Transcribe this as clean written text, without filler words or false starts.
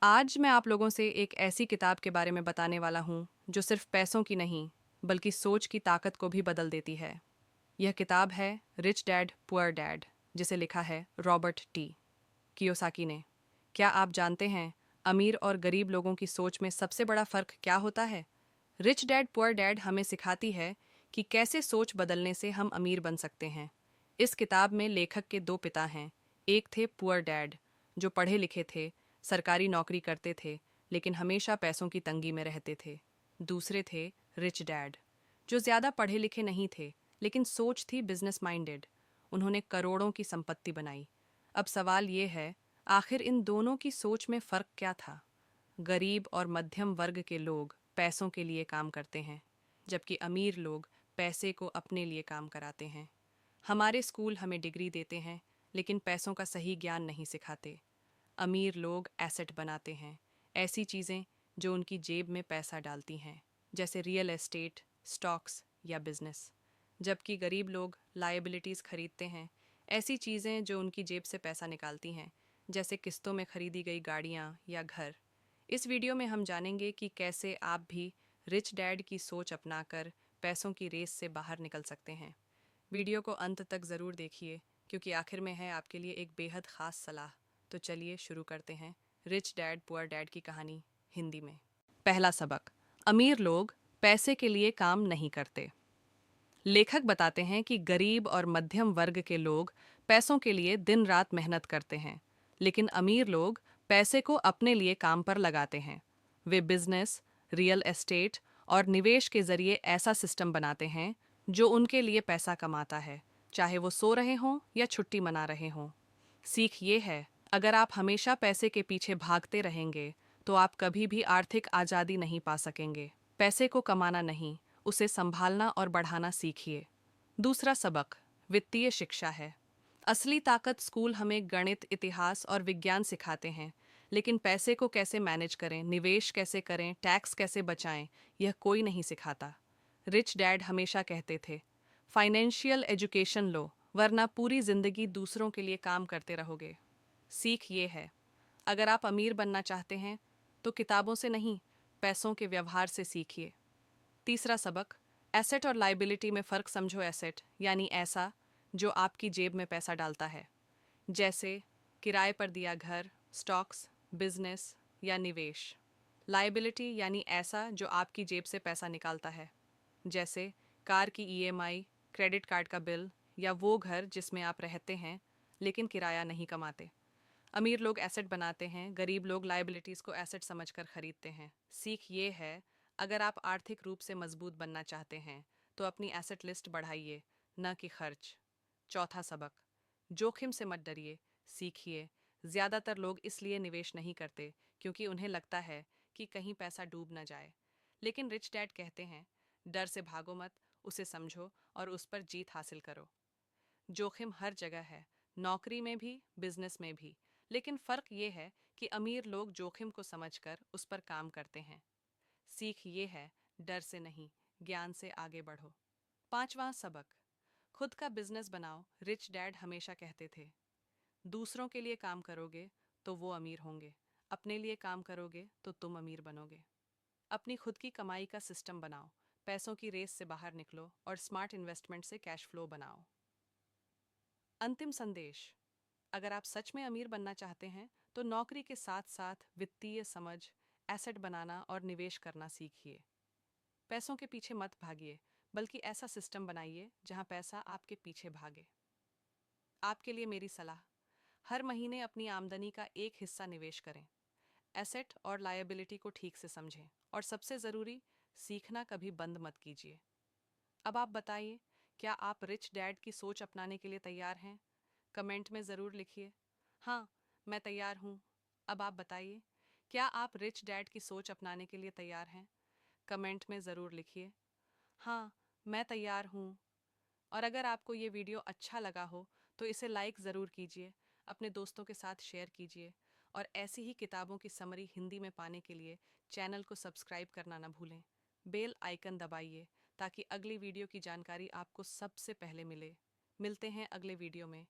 आज मैं आप लोगों से एक ऐसी किताब के बारे में बताने वाला हूँ जो सिर्फ पैसों की नहीं बल्कि सोच की ताकत को भी बदल देती है। यह किताब है रिच डैड पुअर डैड, जिसे लिखा है रॉबर्ट टी कियोसाकी ने। क्या आप जानते हैं अमीर और गरीब लोगों की सोच में सबसे बड़ा फर्क क्या होता है? रिच डैड पुअर डैड हमें सिखाती है कि कैसे सोच बदलने से हम अमीर बन सकते हैं। इस किताब में लेखक के दो पिता हैं। एक थे पुअर डैड, जो पढ़े लिखे थे, सरकारी नौकरी करते थे, लेकिन हमेशा पैसों की तंगी में रहते थे। दूसरे थे रिच डैड, जो ज़्यादा पढ़े लिखे नहीं थे, लेकिन सोच थी बिजनेस माइंडेड। उन्होंने करोड़ों की संपत्ति बनाई। अब सवाल ये है, आखिर इन दोनों की सोच में फ़र्क क्या था? गरीब और मध्यम वर्ग के लोग पैसों के लिए काम करते हैं, जबकि अमीर लोग पैसे को अपने लिए काम कराते हैं। हमारे स्कूल हमें डिग्री देते हैं, लेकिन पैसों का सही ज्ञान नहीं सिखाते। अमीर लोग एसेट बनाते हैं, ऐसी चीज़ें जो उनकी जेब में पैसा डालती हैं, जैसे रियल एस्टेट, स्टॉक्स या बिजनेस। जबकि गरीब लोग लायबिलिटीज़ खरीदते हैं, ऐसी चीज़ें जो उनकी जेब से पैसा निकालती हैं, जैसे किस्तों में खरीदी गई गाड़ियाँ या घर। इस वीडियो में हम जानेंगे कि कैसे आप भी रिच डैड की सोच अपनाकर पैसों की रेस से बाहर निकल सकते हैं। वीडियो को अंत तक ज़रूर देखिए, क्योंकि आखिर में है आपके लिए एक बेहद ख़ास सलाह। तो चलिए शुरू करते हैं रिच डैड पुअर डैड की कहानी हिंदी में। पहला सबक, अमीर लोग पैसे के लिए काम नहीं करते। लेखक बताते हैं कि गरीब और मध्यम वर्ग के लोग पैसों के लिए दिन रात मेहनत करते हैं, लेकिन अमीर लोग पैसे को अपने लिए काम पर लगाते हैं। वे बिजनेस, रियल एस्टेट और निवेश के जरिए ऐसा सिस्टम बनाते हैं जो उनके लिए पैसा कमाता है, चाहे वो सो रहे हों या छुट्टी मना रहे हों। सीख ये है, अगर आप हमेशा पैसे के पीछे भागते रहेंगे तो आप कभी भी आर्थिक आज़ादी नहीं पा सकेंगे। पैसे को कमाना नहीं, उसे संभालना और बढ़ाना सीखिए। दूसरा सबक वित्तीय शिक्षा है। असली ताकत स्कूल हमें गणित, इतिहास और विज्ञान सिखाते हैं, लेकिन पैसे को कैसे मैनेज करें, निवेश कैसे करें, टैक्स कैसे बचाएं, यह कोई नहीं सिखाता। रिच डैड हमेशा कहते थे, फाइनेंशियल एजुकेशन लो, वरना पूरी जिंदगी दूसरों के लिए काम करते रहोगे। सीख ये है, अगर आप अमीर बनना चाहते हैं तो किताबों से नहीं, पैसों के व्यवहार से सीखिए। तीसरा सबक, एसेट और लाइबिलिटी में फ़र्क समझो। एसेट यानी ऐसा जो आपकी जेब में पैसा डालता है, जैसे किराए पर दिया घर, स्टॉक्स, बिजनेस या निवेश। लाइबिलिटी यानी ऐसा जो आपकी जेब से पैसा निकालता है, जैसे कार की ईएमआई, क्रेडिट कार्ड का बिल या वो घर जिसमें आप रहते हैं लेकिन किराया नहीं कमाते। अमीर लोग एसेट बनाते हैं, गरीब लोग लायबिलिटीज़ को एसेट समझकर खरीदते हैं। सीख ये है, अगर आप आर्थिक रूप से मजबूत बनना चाहते हैं तो अपनी एसेट लिस्ट बढ़ाइए, न कि खर्च। चौथा सबक, जोखिम से मत डरिए, सीखिए। ज़्यादातर लोग इसलिए निवेश नहीं करते क्योंकि उन्हें लगता है कि कहीं पैसा डूब न जाए। लेकिन रिच डैड कहते हैं, डर से भागो मत, उसे समझो और उस पर जीत हासिल करो। जोखिम हर जगह है, नौकरी में भी, बिजनेस में भी। लेकिन फ़र्क ये है कि अमीर लोग जोखिम को समझकर उस पर काम करते हैं। सीख ये है, डर से नहीं, ज्ञान से आगे बढ़ो। पांचवा सबक, खुद का बिजनेस बनाओ। रिच डैड हमेशा कहते थे, दूसरों के लिए काम करोगे तो वो अमीर होंगे, अपने लिए काम करोगे तो तुम अमीर बनोगे। अपनी खुद की कमाई का सिस्टम बनाओ, पैसों की रेस से बाहर निकलो और स्मार्ट इन्वेस्टमेंट से कैश फ्लो बनाओ। अंतिम संदेश, अगर आप सच में अमीर बनना चाहते हैं तो नौकरी के साथ साथ वित्तीय समझ, एसेट बनाना और निवेश करना सीखिए। पैसों के पीछे मत भागिए, बल्कि ऐसा सिस्टम बनाइए जहां पैसा आपके पीछे भागे। आपके लिए मेरी सलाह, हर महीने अपनी आमदनी का एक हिस्सा निवेश करें। एसेट और लायबिलिटी को ठीक से समझें, और सबसे ज़रूरी, सीखना कभी बंद मत कीजिए। अब आप बताइए, क्या आप रिच डैड की सोच अपनाने के लिए तैयार हैं? कमेंट में ज़रूर लिखिए, हाँ, मैं तैयार हूँ। अब आप बताइए, क्या आप रिच डैड की सोच अपनाने के लिए तैयार हैं? कमेंट में ज़रूर लिखिए, हाँ, मैं तैयार हूँ। और अगर आपको ये वीडियो अच्छा लगा हो तो इसे लाइक ज़रूर कीजिए, अपने दोस्तों के साथ शेयर कीजिए, और ऐसी ही किताबों की समरी हिंदी में पाने के लिए चैनल को सब्सक्राइब करना ना भूलें। बेल आइकन दबाइए ताकि अगली वीडियो की जानकारी आपको सबसे पहले मिले। मिलते हैं अगले वीडियो में